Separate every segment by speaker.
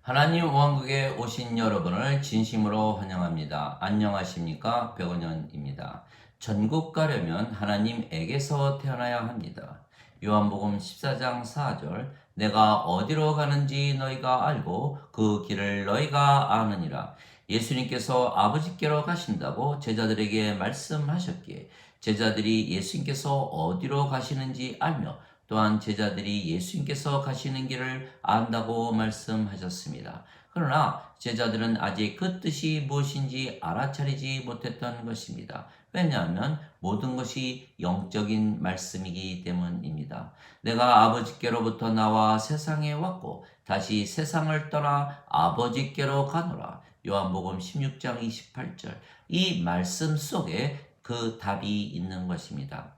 Speaker 1: 하나님 왕국에 오신 여러분을 진심으로 환영합니다. 안녕하십니까? 백원현입니다. 전국 가려면 하나님에게서 태어나야 합니다. 요한복음 14장 4절 내가 어디로 가는지 너희가 알고 그 길을 너희가 아느니라. 예수님께서 아버지께로 가신다고 제자들에게 말씀하셨기에 제자들이 예수님께서 어디로 가시는지 알며 또한 제자들이 예수님께서 가시는 길을 안다고 말씀하셨습니다. 그러나 제자들은 아직 그 뜻이 무엇인지 알아차리지 못했던 것입니다. 왜냐하면 모든 것이 영적인 말씀이기 때문입니다. 내가 아버지께로부터 나와 세상에 왔고 다시 세상을 떠나 아버지께로 가노라. 요한복음 16장 28절. 이 말씀 속에 그 답이 있는 것입니다.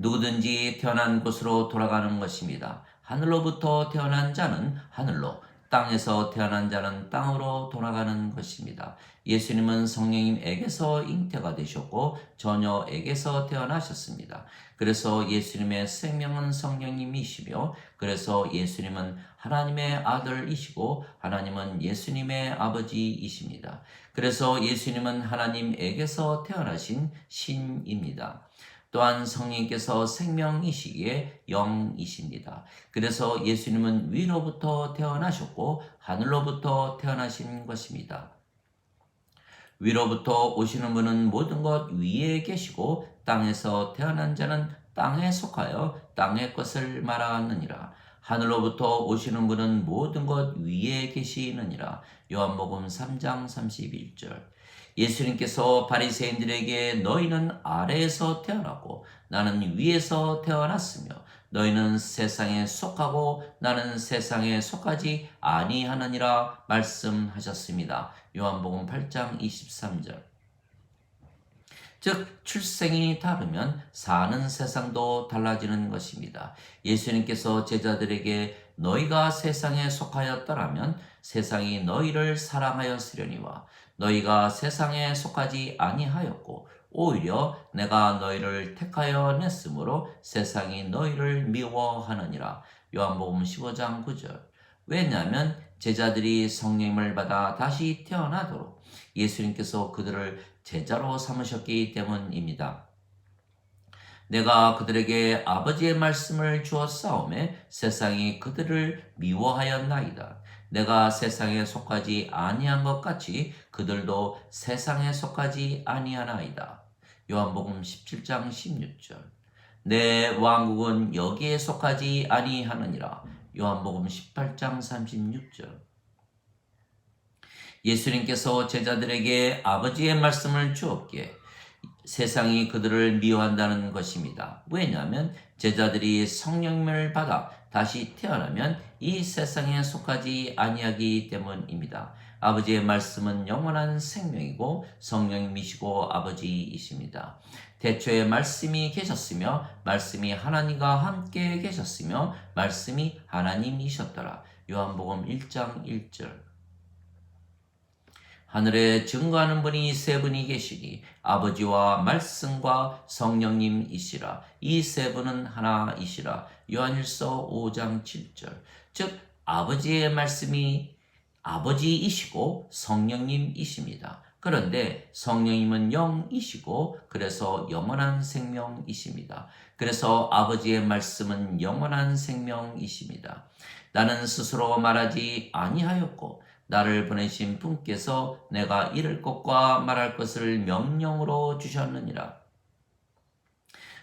Speaker 1: 누구든지 태어난 곳으로 돌아가는 것입니다. 하늘로부터 태어난 자는 하늘로, 땅에서 태어난 자는 땅으로 돌아가는 것입니다. 예수님은 성령님에게서 잉태가 되셨고 처녀에게서 태어나셨습니다. 그래서 예수님의 생명은 성령님이시며 그래서 예수님은 하나님의 아들이시고 하나님은 예수님의 아버지이십니다. 그래서 예수님은 하나님에게서 태어나신 신입니다. 또한 성령께서 생명이시기에 영이십니다. 그래서 예수님은 위로부터 태어나셨고 하늘로부터 태어나신 것입니다. 위로부터 오시는 분은 모든 것 위에 계시고 땅에서 태어난 자는 땅에 속하여 땅의 것을 말하느니라. 하늘로부터 오시는 분은 모든 것 위에 계시느니라. 요한복음 3장 31절. 예수님께서 바리새인들에게 너희는 아래에서 태어났고 나는 위에서 태어났으며 너희는 세상에 속하고 나는 세상에 속하지 아니하느니라 말씀하셨습니다. 요한복음 8장 23절. 즉 출생이 다르면 사는 세상도 달라지는 것입니다. 예수님께서 제자들에게 너희가 세상에 속하였더라면 세상이 너희를 사랑하였으려니와 너희가 세상에 속하지 아니하였고 오히려 내가 너희를 택하여 냈으므로 세상이 너희를 미워하느니라. 요한복음 15장 9절. 왜냐하면 제자들이 성령을 받아 다시 태어나도록 예수님께서 그들을 제자로 삼으셨기 때문입니다. 내가 그들에게 아버지의 말씀을 주었사오매 세상이 그들을 미워하였나이다. 내가 세상에 속하지 아니한 것 같이 그들도 세상에 속하지 아니하나이다. 요한복음 17장 16절. 내 왕국은 여기에 속하지 아니하느니라. 요한복음 18장 36절. 예수님께서 제자들에게 아버지의 말씀을 주었기에 세상이 그들을 미워한다는 것입니다. 왜냐하면 제자들이 성령을 받아 다시 태어나면 이 세상에 속하지 아니하기 때문입니다. 아버지의 말씀은 영원한 생명이고 성령님이시고 아버지이십니다. 태초에 말씀이 계셨으며 말씀이 하나님과 함께 계셨으며 말씀이 하나님이셨더라. 요한복음 1장 1절. 하늘에 증거하는 분이 세 분이 계시니 아버지와 말씀과 성령님이시라. 이 세 분은 하나이시라. 요한일서 5장 7절. 즉 아버지의 말씀이 아버지이시고 성령님이십니다. 그런데 성령님은 영이시고 그래서 영원한 생명이십니다. 그래서 아버지의 말씀은 영원한 생명이십니다. 나는 스스로 말하지 아니하였고 나를 보내신 분께서 내가 이를 것과 말할 것을 명령으로 주셨느니라.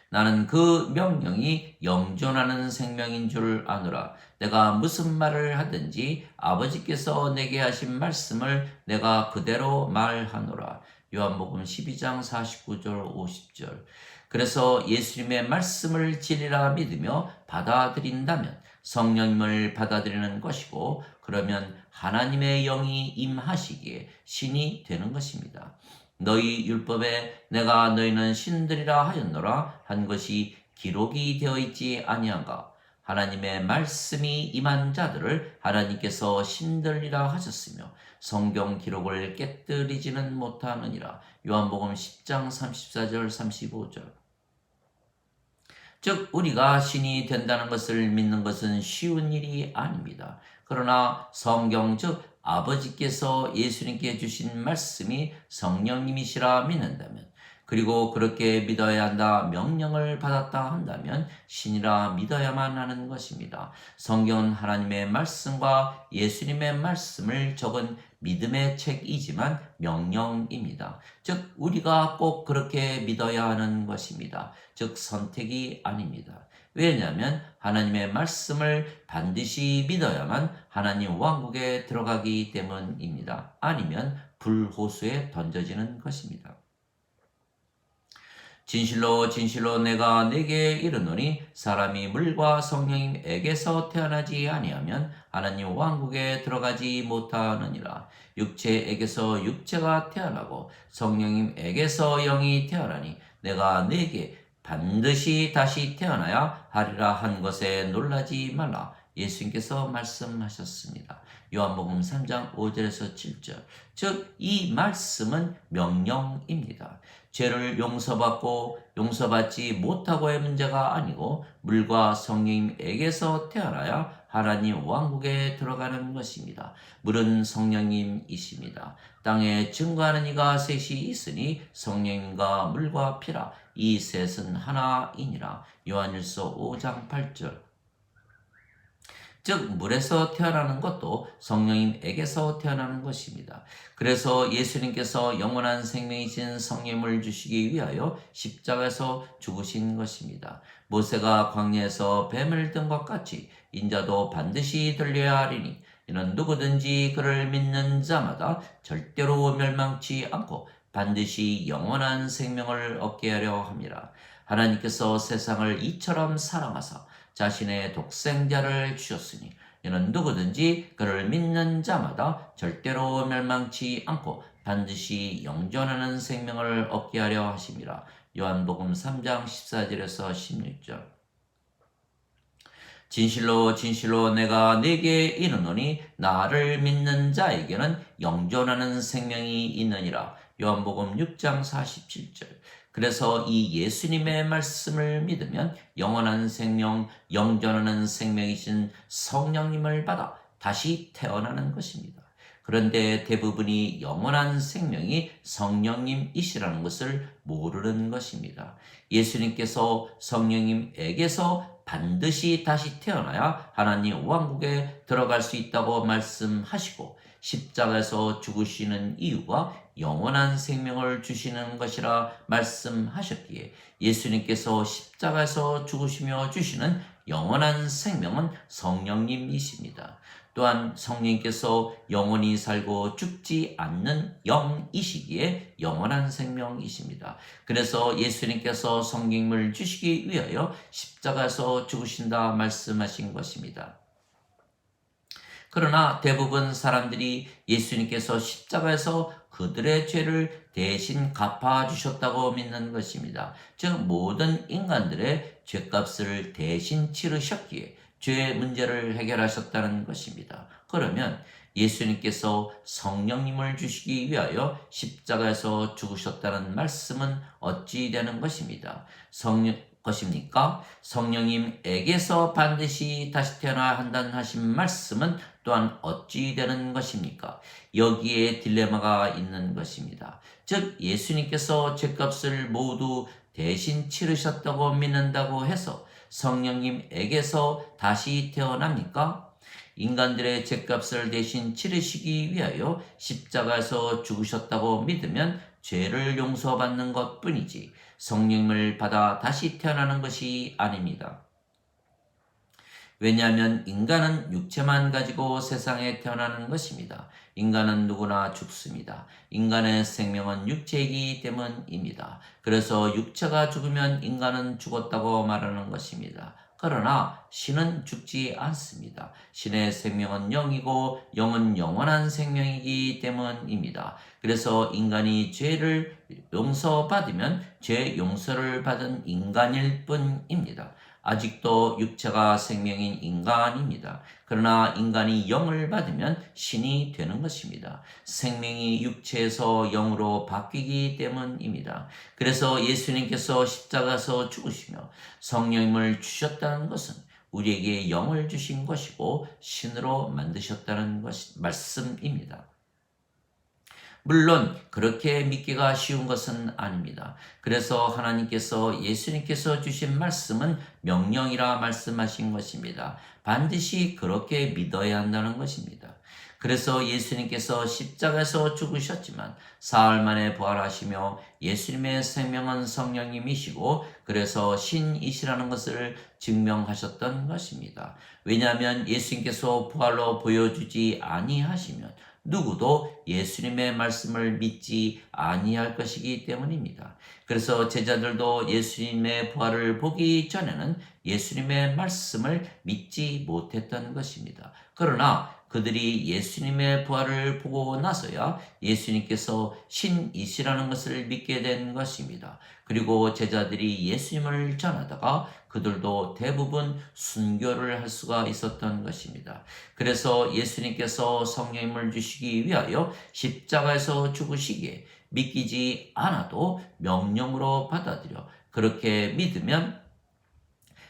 Speaker 1: 나는 그 명령이 영존하는 생명인 줄 아노라. 내가 무슨 말을 하든지 아버지께서 내게 하신 말씀을 내가 그대로 말하노라. 요한복음 12장 49절 50절. 그래서 예수님의 말씀을 진리라 믿으며 받아들인다면 성령님을 받아들이는 것이고 그러면 하나님의 영이 임하시기에 신이 되는 것입니다. 너희 율법에 내가 너희는 신들이라 하였노라 한 것이 기록이 되어 있지 아니한가? 하나님의 말씀이 임한 자들을 하나님께서 신들이라 하셨으며 성경 기록을 깨뜨리지는 못하느니라. 요한복음 10장 34절 35절. 즉 우리가 신이 된다는 것을 믿는 것은 쉬운 일이 아닙니다. 그러나 성경 즉 아버지께서 예수님께 주신 말씀이 성령님이시라 믿는다면, 그리고 그렇게 믿어야 한다 명령을 받았다 한다면 신이라 믿어야만 하는 것입니다. 성경은 하나님의 말씀과 예수님의 말씀을 적은 믿음의 책이지만 명령입니다. 즉 우리가 꼭 그렇게 믿어야 하는 것입니다. 즉 선택이 아닙니다. 왜냐하면 하나님의 말씀을 반드시 믿어야만 하나님 왕국에 들어가기 때문입니다. 아니면 불호수에 던져지는 것입니다. 진실로 진실로 내가 네게 이르노니 사람이 물과 성령님에게서 태어나지 아니하면 하나님 왕국에 들어가지 못하느니라. 육체에게서 육체가 태어나고 성령님에게서 영이 태어나니 내가 네게 반드시 다시 태어나야 하리라 한 것에 놀라지 말라. 예수님께서 말씀하셨습니다. 요한복음 3장 5절에서 7절. 즉 이 말씀은 명령입니다. 죄를 용서받고 용서받지 못하고의 문제가 아니고 물과 성령님에게서 태어나야 하나님 왕국에 들어가는 것입니다. 물은 성령님이십니다. 땅에 증거하는 이가 셋이 있으니 성령님과 물과 피라. 이 셋은 하나이니라. 요한일서 5장 8절. 즉 물에서 태어나는 것도 성령님에게서 태어나는 것입니다. 그래서 예수님께서 영원한 생명이신 성령을 주시기 위하여 십자가에서 죽으신 것입니다. 모세가 광야에서 뱀을 든 것 같이 인자도 반드시 들려야 하리니 이는 누구든지 그를 믿는 자마다 절대로 멸망치 않고 반드시 영원한 생명을 얻게 하려 함이라. 하나님께서 세상을 이처럼 사랑하사 자신의 독생자를 주셨으니 이는 누구든지 그를 믿는 자마다 절대로 멸망치 않고 반드시 영존하는 생명을 얻게 하려 하심이라. 요한복음 3장 14절에서 16절. 진실로 진실로 내가 네게 이르노니 나를 믿는 자에게는 영존하는 생명이 있느니라. 요한복음 6장 47절. 그래서 이 예수님의 말씀을 믿으면 영원한 생명, 영존하는 생명이신 성령님을 받아 다시 태어나는 것입니다. 그런데 대부분이 영원한 생명이 성령님이시라는 것을 모르는 것입니다. 예수님께서 성령님에게서 반드시 다시 태어나야 하나님 왕국에 들어갈 수 있다고 말씀하시고 십자가에서 죽으시는 이유가 영원한 생명을 주시는 것이라 말씀하셨기에 예수님께서 십자가에서 죽으시며 주시는 영원한 생명은 성령님이십니다. 또한 성령님께서 영원히 살고 죽지 않는 영이시기에 영원한 생명이십니다. 그래서 예수님께서 성령님을 주시기 위하여 십자가에서 죽으신다 말씀하신 것입니다. 그러나 대부분 사람들이 예수님께서 십자가에서 그들의 죄를 대신 갚아주셨다고 믿는 것입니다. 즉 모든 인간들의 죄값을 대신 치르셨기에 죄의 문제를 해결하셨다는 것입니다. 그러면 예수님께서 성령님을 주시기 위하여 십자가에서 죽으셨다는 말씀은 어찌 되는 것입니다. 것입니까? 성령님에게서 반드시 다시 태어나야 한다는 하신 말씀은 또한 어찌 되는 것입니까? 여기에 딜레마가 있는 것입니다. 즉 예수님께서 죄값을 모두 대신 치르셨다고 믿는다고 해서 성령님에게서 다시 태어납니까? 인간들의 죄값을 대신 치르시기 위하여 십자가에서 죽으셨다고 믿으면 죄를 용서받는 것뿐이지 성령을 받아 다시 태어나는 것이 아닙니다. 왜냐하면 인간은 육체만 가지고 세상에 태어나는 것입니다. 인간은 누구나 죽습니다. 인간의 생명은 육체이기 때문입니다. 그래서 육체가 죽으면 인간은 죽었다고 말하는 것입니다. 그러나 신은 죽지 않습니다. 신의 생명은 영이고 영은 영원한 생명이기 때문입니다. 그래서 인간이 죄를 용서받으면 죄 용서를 받은 인간일 뿐입니다. 아직도 육체가 생명인 인간입니다. 그러나 인간이 영을 받으면 신이 되는 것입니다. 생명이 육체에서 영으로 바뀌기 때문입니다. 그래서 예수님께서 십자가에서 죽으시며 성령님을 주셨다는 것은 우리에게 영을 주신 것이고 신으로 만드셨다는 말씀입니다. 물론 그렇게 믿기가 쉬운 것은 아닙니다. 그래서 하나님께서 예수님께서 주신 말씀은 명령이라 말씀하신 것입니다. 반드시 그렇게 믿어야 한다는 것입니다. 그래서 예수님께서 십자가에서 죽으셨지만 사흘 만에 부활하시며 예수님의 생명은 성령님이시고 그래서 신이시라는 것을 증명하셨던 것입니다. 왜냐하면 예수님께서 부활로 보여주지 아니하시면 누구도 예수님의 말씀을 믿지 아니할 것이기 때문입니다. 그래서 제자들도 예수님의 부활을 보기 전에는 예수님의 말씀을 믿지 못했던 것입니다. 그러나 그들이 예수님의 부활을 보고 나서야 예수님께서 신이시라는 것을 믿게 된 것입니다. 그리고 제자들이 예수님을 전하다가 그들도 대부분 순교를 할 수가 있었던 것입니다. 그래서 예수님께서 성령님을 주시기 위하여 십자가에서 죽으시기에 믿기지 않아도 명령으로 받아들여 그렇게 믿으면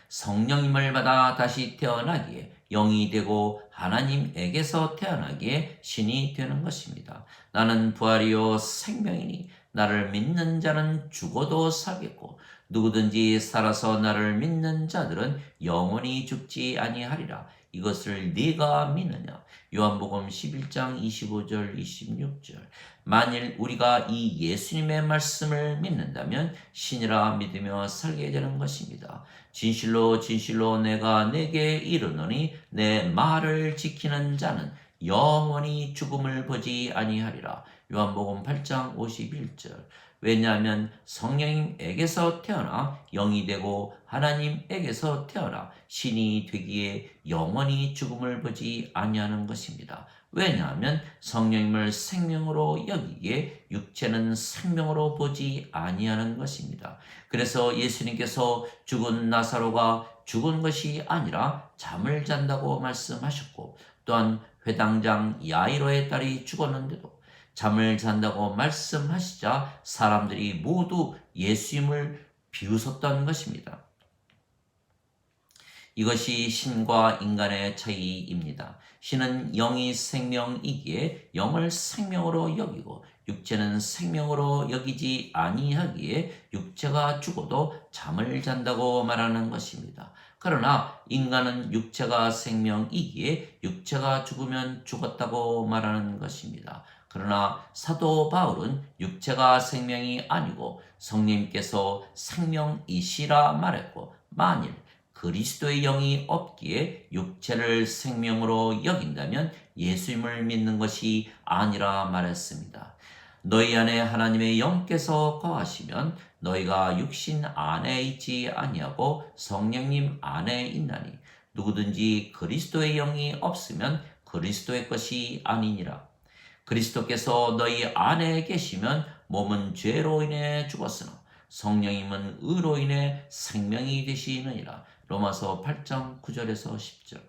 Speaker 1: 성령님을 받아 다시 태어나기에 영이 되고 하나님에게서 태어나기에 신이 되는 것입니다. 나는 부활이요 생명이니 나를 믿는 자는 죽어도 살겠고 누구든지 살아서 나를 믿는 자들은 영원히 죽지 아니하리라. 이것을 네가 믿느냐? 요한복음 11장 25절 26절. 만일 우리가 이 예수님의 말씀을 믿는다면 신이라 믿으며 살게 되는 것입니다. 진실로 진실로 내가 네게 이르노니 내 말을 지키는 자는 영원히 죽음을 보지 아니하리라. 요한복음 8장 51절. 왜냐하면 성령님에게서 태어나 영이 되고 하나님에게서 태어나 신이 되기에 영원히 죽음을 보지 아니하는 것입니다. 왜냐하면 성령님을 생명으로 여기기에 육체는 생명으로 보지 아니하는 것입니다. 그래서 예수님께서 죽은 나사로가 죽은 것이 아니라 잠을 잔다고 말씀하셨고 또한 회당장 야이로의 딸이 죽었는데도 잠을 잔다고 말씀하시자 사람들이 모두 예수님을 비웃었던 것입니다. 이것이 신과 인간의 차이입니다. 신은 영이 생명이기에 영을 생명으로 여기고 육체는 생명으로 여기지 아니하기에 육체가 죽어도 잠을 잔다고 말하는 것입니다. 그러나 인간은 육체가 생명이기에 육체가 죽으면 죽었다고 말하는 것입니다. 그러나 사도 바울은 육체가 생명이 아니고 성령님께서 생명이시라 말했고 만일 그리스도의 영이 없기에 육체를 생명으로 여긴다면 예수님을 믿는 것이 아니라 말했습니다. 너희 안에 하나님의 영께서 거하시면 너희가 육신 안에 있지 아니하고 성령님 안에 있나니 누구든지 그리스도의 영이 없으면 그리스도의 것이 아니니라. 그리스도께서 너희 안에 계시면 몸은 죄로 인해 죽었으나 성령님은 의로 인해 생명이 되시느니라. 로마서 8장 9절에서 10절.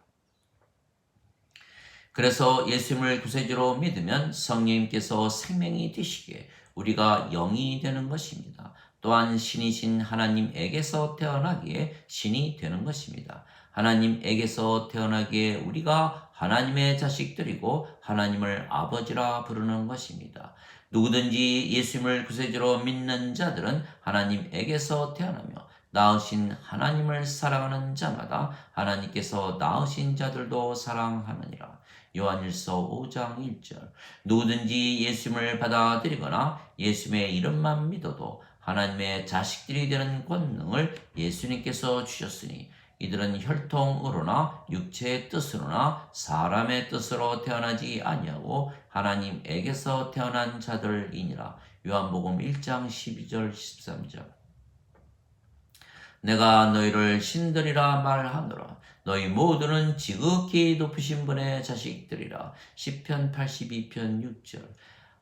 Speaker 1: 그래서 예수님을 구세주로 믿으면 성령님께서 생명이 되시기에 우리가 영이 되는 것입니다. 또한 신이신 하나님에게서 태어나기에 신이 되는 것입니다. 하나님에게서 태어나기에 우리가 하나님의 자식들이고 하나님을 아버지라 부르는 것입니다. 누구든지 예수님을 구세주로 믿는 자들은 하나님에게서 태어나며 낳으신 하나님을 사랑하는 자마다 하나님께서 낳으신 자들도 사랑하느니라. 요한일서 5장 1절. 누구든지 예수님을 받아들이거나 예수님의 이름만 믿어도 하나님의 자식들이 되는 권능을 예수님께서 주셨으니 이들은 혈통으로나 육체의 뜻으로나 사람의 뜻으로 태어나지 아니하고 하나님에게서 태어난 자들이니라. 요한복음 1장 12절 13절. 내가 너희를 신들이라 말하노라. 너희 모두는 지극히 높으신 분의 자식들이라. 시편 82편 6절.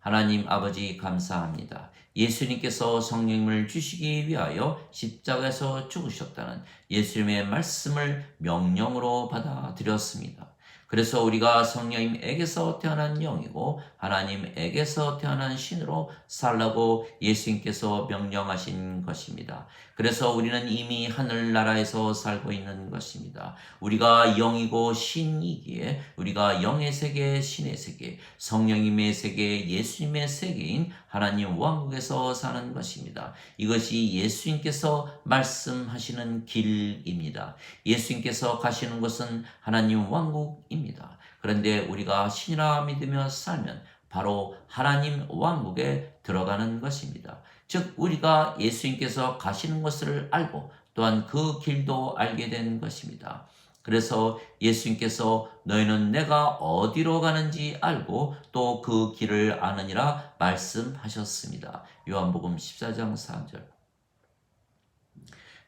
Speaker 1: 하나님 아버지 감사합니다. 예수님께서 성령님을 주시기 위하여 십자가에서 죽으셨다는 예수님의 말씀을 명령으로 받아들였습니다. 그래서 우리가 성령님에게서 태어난 영이고 하나님에게서 태어난 신으로 살라고 예수님께서 명령하신 것입니다. 그래서 우리는 이미 하늘나라에서 살고 있는 것입니다. 우리가 영이고 신이기에 우리가 영의 세계, 신의 세계, 성령님의 세계, 예수님의 세계인 하나님 왕국에서 사는 것입니다. 이것이 예수님께서 말씀하시는 길입니다. 예수님께서 가시는 곳은 하나님 왕국입니다. 그런데 우리가 신이라 믿으며 살면 바로 하나님 왕국에 들어가는 것입니다. 즉 우리가 예수님께서 가시는 것을 알고 또한 그 길도 알게 된 것입니다. 그래서 예수님께서 너희는 내가 어디로 가는지 알고 또 그 길을 아느니라 말씀하셨습니다. 요한복음 14장 3절.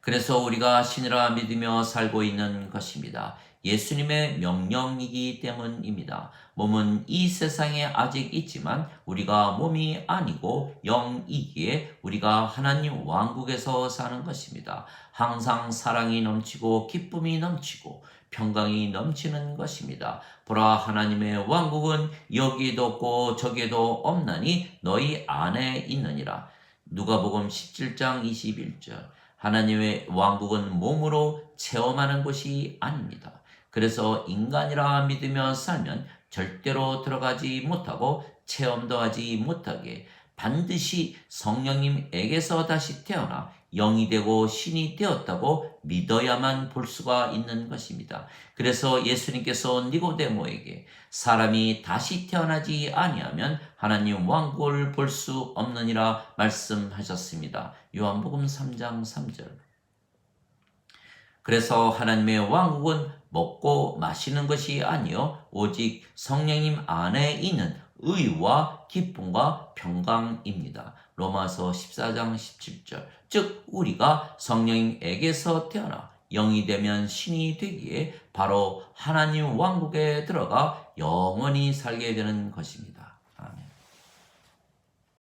Speaker 1: 그래서 우리가 신이라 믿으며 살고 있는 것입니다. 예수님의 명령이기 때문입니다. 몸은 이 세상에 아직 있지만 우리가 몸이 아니고 영이기에 우리가 하나님 왕국에서 사는 것입니다. 항상 사랑이 넘치고 기쁨이 넘치고 평강이 넘치는 것입니다. 보라 하나님의 왕국은 여기도 없고 저기도 없나니 너희 안에 있느니라. 누가복음 17장 21절. 하나님의 왕국은 몸으로 체험하는 곳이 아닙니다. 그래서 인간이라 믿으며 살면 절대로 들어가지 못하고 체험도 하지 못하게 반드시 성령님에게서 다시 태어나 영이 되고 신이 되었다고 믿어야만 볼 수가 있는 것입니다. 그래서 예수님께서 니고데모에게 사람이 다시 태어나지 아니하면 하나님 왕국을 볼 수 없느니라 말씀하셨습니다. 요한복음 3장 3절. 그래서 하나님의 왕국은 먹고 마시는 것이 아니요 오직 성령님 안에 있는 의와 기쁨과 평강입니다. 로마서 14장 17절. 즉 우리가 성령님에게서 태어나 영이 되면 신이 되기에 바로 하나님 왕국에 들어가 영원히 살게 되는 것입니다.